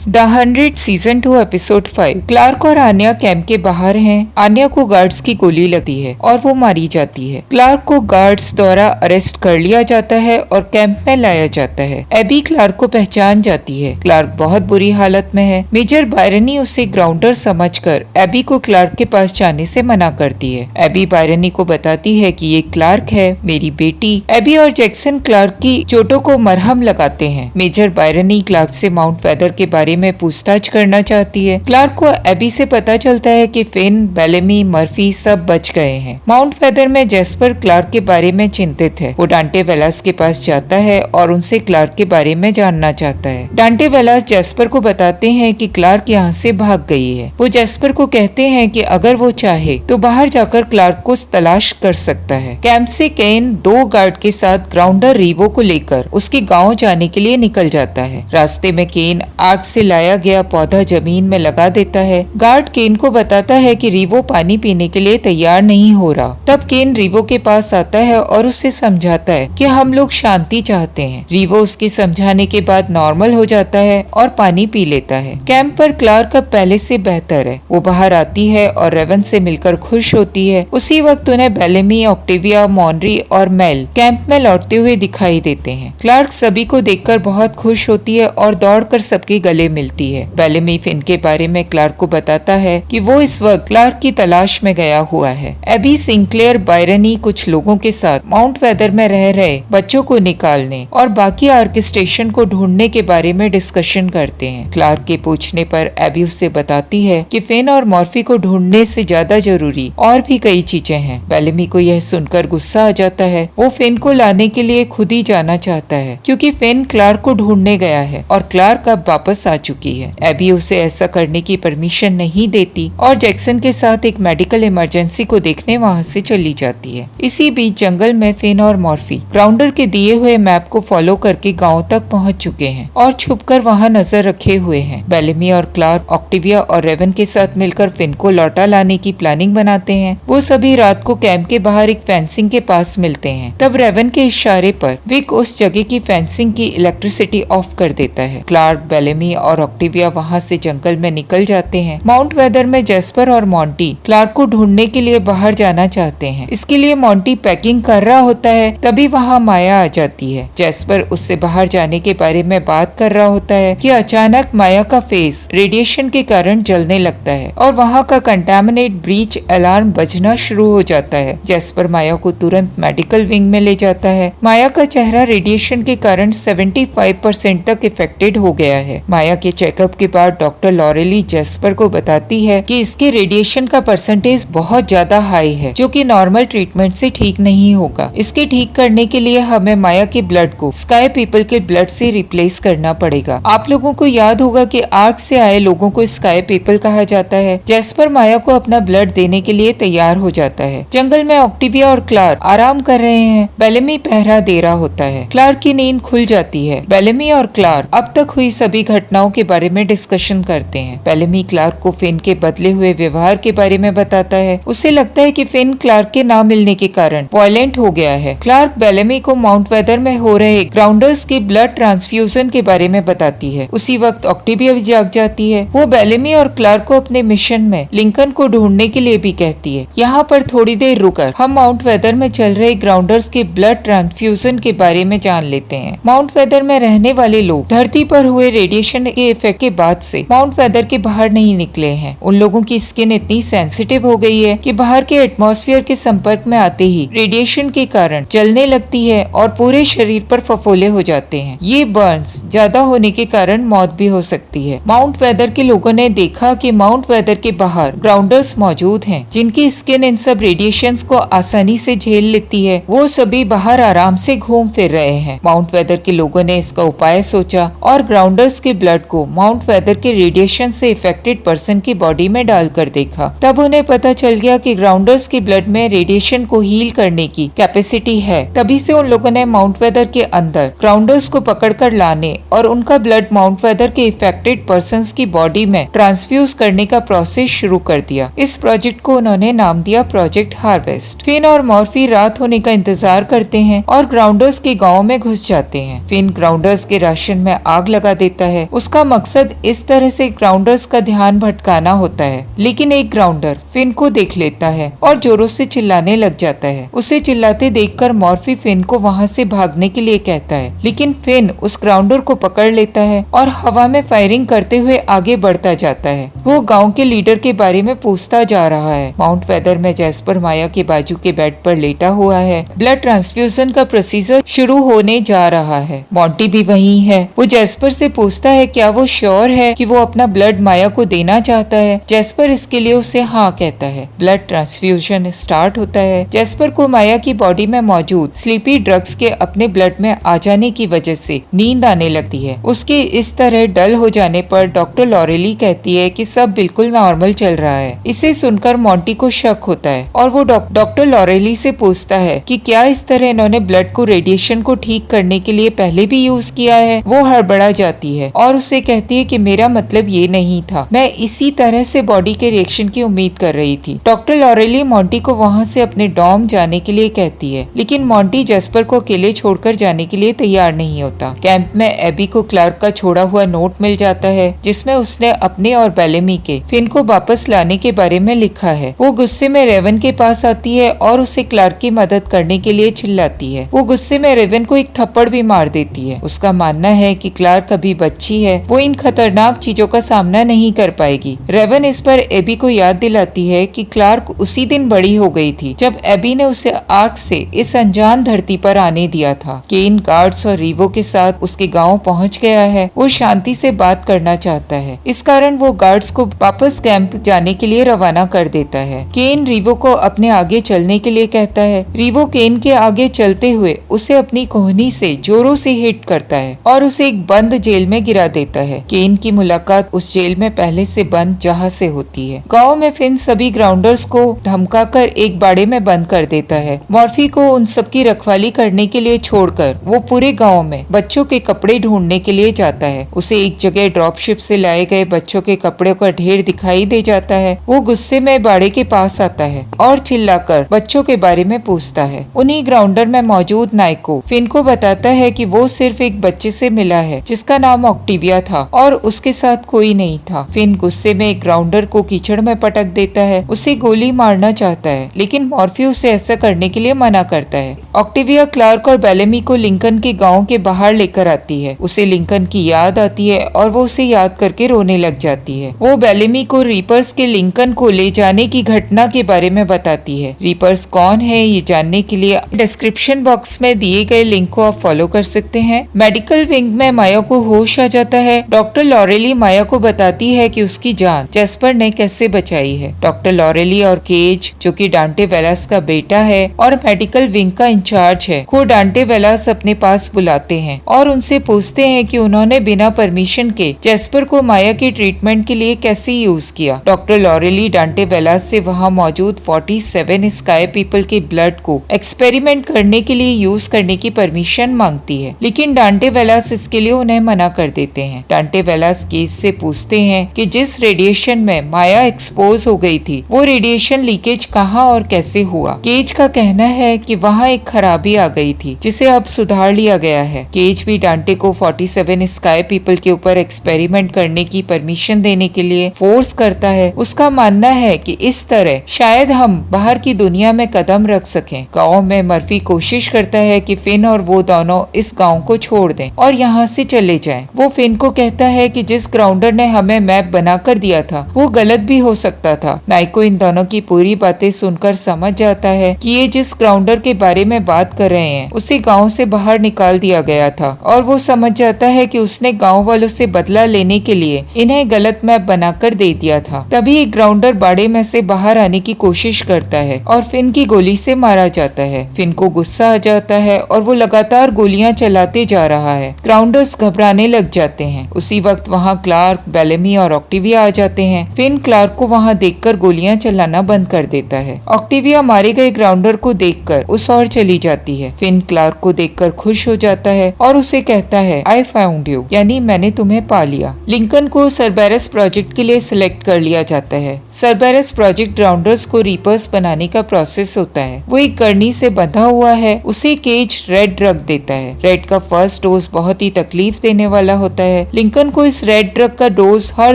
The 100 season 2 episode 5। Clark और Anya camp के बाहर हैं। आन्या को गार्ड्स की गोली लगती है और वो मारी जाती है। क्लार्क को गार्ड्स द्वारा अरेस्ट कर लिया जाता है और कैंप में लाया जाता है। एबी क्लार्क को पहचान जाती है। क्लार्क बहुत बुरी हालत में है। मेजर बायरनी उसे ग्राउंडर समझकर एबी को क्लार्क के पास जाने से मना करती है। एबी बायरनी को बताती है कि ये क्लार्क है, मेरी बेटी। एबी और जैक्सन क्लार्क की चोटों को मरहम लगाते हैं। मेजर बायरनी क्लार्क से माउंट वेदर के बारे में पूछताछ करना चाहती है। क्लार्क को एबी से पता चलता है कि फिन, बेलेमी, मर्फी सब बच गए हैं। माउंट वेदर में जैस्पर क्लार्क के बारे में चिंतित है। वो डांटे वेलास के पास जाता है और उनसे क्लार्क के बारे में जानना चाहता है। डांटे वेलास जैस्पर को बताते हैं कि क्लार्क यहाँ से भाग गई है। वो जैस्पर को कहते हैं कि अगर वो चाहे तो बाहर जाकर क्लार्क को तलाश कर सकता है। कैंप से केन 2 गार्ड के साथ ग्राउंडर रीवो को लेकर उसके गाँव जाने के लिए निकल जाता है। रास्ते में केन आग से लाया गया पौधा जमीन में लगा देता है। गार्ड केन को बताता है कि रीवो पानी पीने के लिए तैयार नहीं हो रहा। तब केन रीवो के पास आता है और उसे समझाता है कि हम लोग शांति चाहते हैं। रीवो उसके समझाने के बाद नॉर्मल हो जाता है और पानी पी लेता है। कैंप पर क्लार्क अब पहले से बेहतर है। वो बाहर आती है और रेवन से मिलकर खुश होती है। उसी वक्त उन्हें बेलेमी, ऑक्टेविया, मॉनरी और मेल कैंप में लौटते हुए दिखाई देते हैं। क्लार्क सभी को देखकर बहुत खुश होती है और दौड़कर सबके गले मिलती है। बेलेमी फिन के बारे में क्लार्क को बताता है कि वो इस वक्त क्लार्क की तलाश में गया हुआ है। एबी, सिंक्लेयर, बायरनी कुछ लोगों के साथ माउंट वेदर में रह रहे बच्चों को निकालने और बाकी आर्केस्ट्रेशन को ढूंढने के बारे में डिस्कशन करते हैं। क्लार्क के पूछने पर एबी उससे बताती है कि फिन और मॉर्फी को ढूंढने से ज्यादा जरूरी और भी कई चीजें हैं। बेलेमी को यह सुनकर गुस्सा आ जाता है। वो फिन को लाने के लिए खुद ही जाना चाहता है क्योंकि फिन क्लार्क को ढूंढने गया है और क्लार्क अब वापस आ चुकी है। एबी उसे ऐसा करने की परमिशन नहीं देती और जैक्सन के साथ एक मेडिकल इमरजेंसी को देखने वहाँ से चली जाती है। इसी बीच जंगल में फिन और मॉर्फी ग्राउंडर के दिए हुए मैप को फॉलो करके गाँव तक पहुँच चुके हैं और छुपकर वहाँ नजर रखे हुए हैं। बेलेमी और क्लार्क ऑक्टेविया और रेवन के साथ मिलकर फिन को लौटा लाने की प्लानिंग बनाते हैं। वो सभी रात को कैंप के बाहर एक फेंसिंग के पास मिलते हैं। तब रेवन के इशारे पर विक उस जगह की फेंसिंग की इलेक्ट्रिसिटी ऑफ कर देता है। क्लार्क, बेलेमी और ऑक्टेविया वहाँ से जंगल में निकल जाते हैं। माउंट वेदर में जैस्पर और मॉन्टी क्लार्क को ढूंढने के लिए बाहर जाना चाहते हैं। इसके लिए मॉन्टी पैकिंग कर रहा होता है। तभी वहाँ माया आ जाती है। जैस्पर उससे बाहर जाने के बारे में बात कर रहा होता है कि अचानक माया का फेस रेडिएशन के कारण जलने लगता है और वहाँ का कंटामिनेट ब्रीच अलार्म बजना शुरू हो जाता है। जैस्पर माया को तुरंत मेडिकल विंग में ले जाता है। माया का चेहरा रेडिएशन के कारण 75% तक इफेक्टेड हो गया है। माया के चेकअप के बाद डॉक्टर लॉरेली जैस्पर को बताती है कि इसके रेडिएशन का परसेंटेज बहुत ज्यादा हाई है जो कि नॉर्मल ट्रीटमेंट से ठीक नहीं होगा। इसके ठीक करने के लिए हमें माया के ब्लड को स्काई पीपल के ब्लड से रिप्लेस करना पड़ेगा। आप लोगों को याद होगा कि आर्क से आए लोगों को स्काई पीपल कहा जाता है। जैस्पर माया को अपना ब्लड देने के लिए तैयार हो जाता है। जंगल में ऑक्टेविया और क्लार्क आराम कर रहे हैं। बेलेमी पहरा दे रहा होता है। क्लार्क की नींद खुल जाती है। बेलेमी और क्लार्क अब तक हुई सभी घटनाओं के बारे में डिस्कशन करते हैं। बेलेमी क्लार्क को फिन के बदले हुए व्यवहार के बारे में बताता है। उसे लगता है कि फिन क्लार्क के ना मिलने के कारण वायलेंट हो गया है। क्लार्क बेलेमी को माउंट वेदर में हो रहे ग्राउंडर्स के ब्लड ट्रांसफ्यूजन के बारे में बताती है। उसी वक्त ऑक्टेविया भी जाग जाती है। वो बेलेमी और क्लार्क को अपने मिशन में लिंकन को ढूंढने के लिए भी कहती है। यहाँ पर थोड़ी देर रुकर हम माउंट वेदर में चल रहे ग्राउंडर्स के ब्लड ट्रांसफ्यूजन के बारे में जान लेते हैं। माउंट वेदर में रहने वाले लोग धरती पर हुए रेडिएशन के इफेक्ट के बाद से माउंट वेदर के बाहर नहीं निकले हैं। उन लोगों की स्किन इतनी सेंसिटिव हो गई है कि बाहर के एटमॉस्फेयर के संपर्क में आते ही रेडिएशन के कारण जलने लगती है और पूरे शरीर पर फफोले हो जाते हैं। ये बर्न्स ज्यादा होने के कारण मौत भी हो सकती है। माउंट वेदर के लोगों ने देखा कि माउंट वेदर के बाहर ग्राउंडर्स मौजूद हैं जिनकी स्किन इन सब रेडिएशंस को आसानी से झेल लेती है। वो सभी बाहर आराम से घूम फिर रहे हैं। माउंट वेदर के लोगों ने इसका उपाय सोचा और ग्राउंडर्स के ब्लड को माउंट वेदर के रेडिएशन से इफेक्टेड पर्सन की बॉडी में डालकर देखा। तब उन्हें पता चल गया कि ग्राउंडर्स के ब्लड में रेडिएशन को हील करने की कैपेसिटी है। तभी से उन लोगों ने माउंट वेदर के अंदर ग्राउंडर्स को पकड़कर लाने और उनका ब्लड माउंट वेदर के इफेक्टेड पर्संस की बॉडी में ट्रांसफ्यूज करने का प्रोसेस शुरू कर दिया। इस प्रोजेक्ट को उन्होंने नाम दिया प्रोजेक्ट हार्वेस्ट। फिन और मॉर्फी रात होने का इंतजार करते हैं और ग्राउंडर्स के गाँव में घुस जाते हैं। फिन ग्राउंडर्स के राशन में आग लगा देता है। उसके उसका मकसद इस तरह से ग्राउंडर्स का ध्यान भटकाना होता है। लेकिन एक ग्राउंडर फिन को देख लेता है और जोरों से चिल्लाने लग जाता है। उसे चिल्लाते देखकर मॉर्फी फिन को वहाँ से भागने के लिए कहता है, लेकिन फिन उस ग्राउंडर को पकड़ लेता है और हवा में फायरिंग करते हुए आगे बढ़ता जाता है। वो गाँव के लीडर के बारे में पूछता जा रहा है। माउंट वेदर में जैस्पर माया के बाजू के बेड पर लेटा हुआ है। ब्लड ट्रांसफ्यूजन का प्रोसीजर शुरू होने जा रहा है। मॉन्टी भी वहीं है। वो जैस्पर से पूछता है क्या वो श्योर है कि वो अपना ब्लड माया को देना चाहता है। जैस्पर इसके लिए उसे हाँ कहता है। ब्लड ट्रांसफ्यूजन स्टार्ट होता है। जैस्पर को माया की बॉडी में मौजूद स्लीपी ड्रग्स के अपने ब्लड में आ जाने की वजह से नींद आने लगती है। उसके इस तरह डल हो जाने पर डॉक्टर लॉरेली कहती है कि सब बिल्कुल नॉर्मल चल रहा है। इसे सुनकर मॉन्टी को शक होता है और वो डॉक्टर लॉरेली से पूछता है कि क्या इस तरह इन्होंने ब्लड को रेडिएशन को ठीक करने के लिए पहले भी यूज किया है। वो हड़बड़ा जाती है और उसे कहती है कि मेरा मतलब ये नहीं था, मैं इसी तरह से बॉडी के रिएक्शन की उम्मीद कर रही थी। डॉक्टर लॉरेली मॉन्टी को वहाँ से अपने डॉम जाने के लिए कहती है, लेकिन मॉन्टी जैस्पर को अकेले छोड़कर जाने के लिए तैयार नहीं होता। कैंप में एबी को क्लार्क का छोड़ा हुआ नोट मिल जाता है जिसमें उसने अपने और बेलेमी के फिन को वापस लाने के बारे में लिखा है। वो गुस्से में रेवन के पास आती है और उसे क्लार्क की मदद करने के लिए चिल्लाती है। वो गुस्से में रेवन को एक थप्पड़ भी मार देती है। उसका मानना है कि क्लार्क अभी बच्ची है, वो इन खतरनाक चीजों का सामना नहीं कर पाएगी। रेवन इस पर एबी को याद दिलाती है कि क्लार्क उसी दिन बड़ी हो गई थी जब एबी ने उसे आर्क से इस अनजान धरती पर आने दिया था। केन गार्ड्स और रीवो के साथ उसके गांव पहुंच गया है। वो शांति से बात करना चाहता है, इस कारण वो गार्ड्स को वापस कैंप जाने के लिए रवाना कर देता है। केन रीवो को अपने आगे चलने के लिए कहता है। रीवो केन के आगे चलते हुए उसे अपनी कोहनी से जोरों से हिट करता है और उसे एक बंद जेल में गिरा देता है। केन की मुलाकात उस जेल में पहले से बंद जहाज से होती है। गांव में फिन सभी ग्राउंडर्स को धमकाकर एक बाड़े में बंद कर देता है। मॉर्फी को उन सबकी रखवाली करने के लिए छोड़कर वो पूरे गांव में बच्चों के कपड़े ढूंढने के लिए जाता है। उसे एक जगह ड्रॉप शिप से लाए गए बच्चों के कपड़ों का ढेर दिखाई दे जाता है। वो गुस्से में बाड़े के पास आता है और चिल्लाकर बच्चों के बारे में पूछता है। उन्हीं ग्राउंडर में मौजूद नाइको फिन को बताता है कि वो सिर्फ एक बच्चे से मिला है जिसका नाम ऑक्टिविया था और उसके साथ कोई नहीं था। फिन गुस्से में एक ग्राउंडर को कीचड़ में पटक देता है। उसे गोली मारना चाहता है, लेकिन मॉर्फी उसे ऐसा करने के लिए मना करता है। ऑक्टिविया क्लार्क और बेलेमी को लिंकन के गांव के बाहर लेकर आती है। उसे लिंकन की याद आती है और वो उसे याद करके रोने लग जाती है। वो बेलेमी को रीपर्स के लिंकन को ले जाने की घटना के बारे में बताती है। रीपर्स कौन है ये जानने के लिए डिस्क्रिप्शन बॉक्स में दिए गए लिंक को आप फॉलो कर सकते हैं। मेडिकल विंग में माया को होश आ जाता है। डॉक्टर लॉरेली माया को बताती है कि उसकी जान जैस्पर ने कैसे बचाई है। डॉक्टर लॉरेली और केज, जो कि डांटे वेलास का बेटा है और मेडिकल विंग का इंचार्ज है, को डांटे वेलास अपने पास बुलाते हैं और उनसे पूछते हैं कि उन्होंने बिना परमिशन के जैस्पर को माया के ट्रीटमेंट के लिए कैसे यूज किया। डॉक्टर लॉरेली डांटे वेलास से वहाँ मौजूद 47 स्काई पीपल के ब्लड को एक्सपेरिमेंट करने के लिए यूज करने की परमिशन मांगती है, लेकिन डांटे वेलास इसके लिए उन्हें मना कर देते हैं। डांटे वेलास केज से पूछते हैं कि जिस रेडिएशन में माया एक्सपोज हो गई थी वो रेडिएशन लीकेज कहाँ और कैसे हुआ। केज का कहना है कि वहाँ एक खराबी आ गई थी जिसे अब सुधार लिया गया है। केज भी डांटे को 47 स्काई पीपल के ऊपर एक्सपेरिमेंट करने की परमिशन देने के लिए फोर्स करता है। उसका मानना है कि इस तरह शायद हम बाहर की दुनिया में कदम रख सकें। गाँव में मर्फी कोशिश करता है कि फिन और वो दोनों इस गाँव को छोड़ दें और यहाँ से चले जाएं। वो फिन को कहता है कि जिस ग्राउंडर ने हमें मैप बनाकर दिया था वो गलत भी हो सकता था। नाइको इन दोनों की पूरी बातें सुनकर समझ जाता है कि ये जिस ग्राउंडर के बारे में बात कर रहे हैं उसे गांव से बाहर निकाल दिया गया था और वो समझ जाता है कि उसने गांव वालों से बदला लेने के लिए इन्हें गलत मैप बनाकर दे दिया था। तभी एक ग्राउंडर बाड़े में से बाहर आने की कोशिश करता है और फिन की गोली से मारा जाता है। फिन को गुस्सा आ जाता है और वो लगातार गोलियां चलाते जा रहा है। ग्राउंडर्स घबराने लग जाते हैं। उसी वक्त वहाँ क्लार्क, बेलेमी और ऑक्टिविया आ जाते हैं। फिन क्लार्क को वहाँ देखकर गोलियां चलाना बंद कर देता है। ऑक्टिविया मारे गए ग्राउंडर को देखकर उस ओर चली जाती है। फिन क्लार्क को देखकर खुश हो जाता है और उसे कहता है आई फाउंड यू, यानी मैंने तुम्हें पा लिया। लिंकन को सरबेरस प्रोजेक्ट के लिए सिलेक्ट कर लिया जाता है। सरबेरस प्रोजेक्ट ग्राउंडर्स को रीपर्स बनाने का प्रोसेस होता है। वो एक गड़नी से बंधा हुआ है। उसे केज रेड ड्रग देता है। रेड का फर्स्ट डोज बहुत ही तकलीफ देने वाला होता है। है। लिंकन को इस रेड ड्रग का डोज हर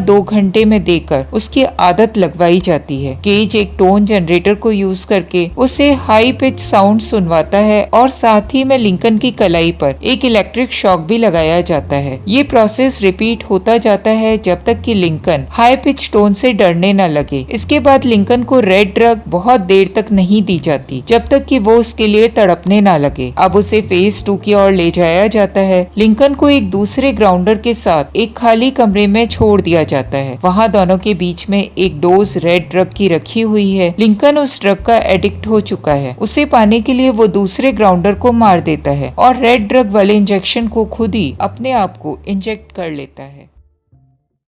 2 घंटे में देकर उसकी आदत लगवाई जाती है। केज एक टोन जनरेटर को यूज करके उसे हाई पिच साउंड सुनवाता है और साथ ही में लिंकन की कलाई पर एक इलेक्ट्रिक शॉक भी लगाया जाता है। ये प्रोसेस रिपीट होता जाता है जब तक कि लिंकन हाई पिच टोन से डरने न लगे। इसके बाद लिंकन को रेड ड्रग बहुत देर तक नहीं दी जाती जब तक कि वो उसके लिए तड़पने ना लगे। अब उसे फेज 2 की ओर ले जाया जाता है। लिंकन को एक दूसरे ग्राउंडर के साथ एक खाली कमरे में छोड़ दिया जाता है। वहाँ दोनों के बीच में एक डोज रेड ड्रग की रखी हुई है। लिंकन उस ड्रग का एडिक्ट हो चुका है। उसे पाने के लिए वो दूसरे ग्राउंडर को मार देता है और रेड ड्रग वाले इंजेक्शन को खुद ही अपने आप को इंजेक्ट कर लेता है।